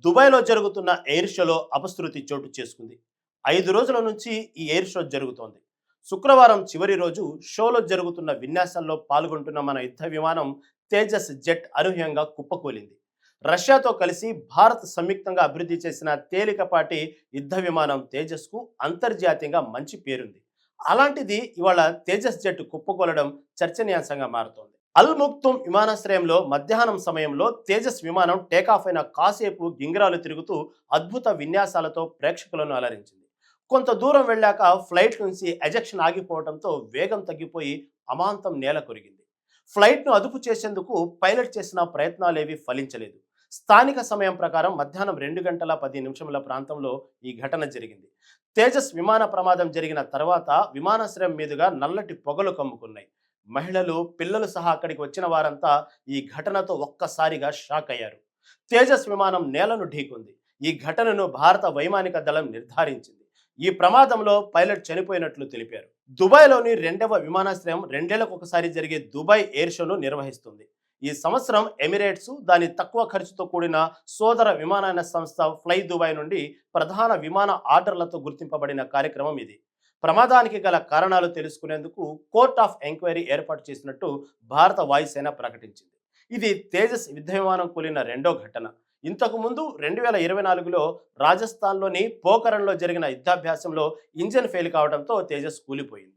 దుబాయ్లో జరుగుతున్న ఎయిర్ షోలో అపశృతి చోటు చేసుకుంది. 5 రోజుల నుంచి ఈ ఎయిర్ షో జరుగుతోంది. శుక్రవారం చివరి రోజు షోలో జరుగుతున్న విన్యాసాల్లో పాల్గొంటున్న మన యుద్ధ విమానం తేజస్ జెట్ అనూహ్యంగా కుప్పకూలింది. రష్యాతో కలిసి భారత్ సంయుక్తంగా అభివృద్ధి చేసిన తేలికపాటి యుద్ధ విమానం తేజస్కు అంతర్జాతీయంగా మంచి పేరుంది. అలాంటిది ఇవాళ తేజస్ జెట్ కుప్పకూలడం చర్చనీయాంశంగా మారుతోంది. అల్ ముక్తుమ్ విమానాశ్రయంలో మధ్యాహ్నం సమయంలో తేజస్ విమానం టేకాఫ్ అయిన కాసేపు గింగిరాలు తిరుగుతూ అద్భుత విన్యాసాలతో ప్రేక్షకులను అలరించింది. కొంత దూరం వెళ్ళాక ఫ్లైట్ నుంచి ఎజెక్షన్ ఆగిపోవడంతో వేగం తగ్గిపోయి అమాంతం నేల కొరిగింది. ఫ్లైట్ను అదుపు చేసేందుకు పైలట్ చేసిన ప్రయత్నాలేవీ ఫలించలేదు. స్థానిక సమయం ప్రకారం మధ్యాహ్నం 2 గంటల 10 నిమిషముల ప్రాంతంలో ఈ ఘటన జరిగింది. తేజస్ విమాన ప్రమాదం జరిగిన తర్వాత విమానాశ్రయం మీదుగా నల్లటి పొగలు కమ్ముకున్నాయి. మహిళలు, పిల్లలు సహా అక్కడికి వచ్చిన వారంతా ఈ ఘటనతో ఒక్కసారిగా షాక్ అయ్యారు. తేజస్ విమానం నేలను ఢీకొంది. ఈ ఘటనను భారత వైమానిక దళం నిర్ధారించింది. ఈ ప్రమాదంలో పైలట్ చనిపోయినట్లు తెలిపారు. దుబాయ్లోని 2వ విమానాశ్రయం 2 ఏళ్లకు ఒకసారి జరిగే దుబాయ్ ఎయిర్ షోను నిర్వహిస్తుంది. ఈ సంవత్సరం ఎమిరేట్స్, దాని తక్కువ ఖర్చుతో కూడిన సోదర విమానయాన సంస్థ ఫ్లై దుబాయ్ నుండి ప్రధాన విమాన ఆర్డర్లతో గుర్తింపబడిన కార్యక్రమం ఇది. ప్రమాదానికి గల కారణాలు తెలుసుకునేందుకు కోర్ట్ ఆఫ్ ఎంక్వైరీ ఏర్పాటు చేసినట్టు భారత వాయుసేన ప్రకటించింది. ఇది తేజస్ యుద్ధ విమానం కూలిన రెండో ఘటన. ఇంతకు ముందు 2024లో రాజస్థాన్లోని పోఖరణ్లో జరిగిన యుద్ధాభ్యాసంలో ఇంజన్ ఫెయిల్ కావడంతో తేజస్ కూలిపోయింది.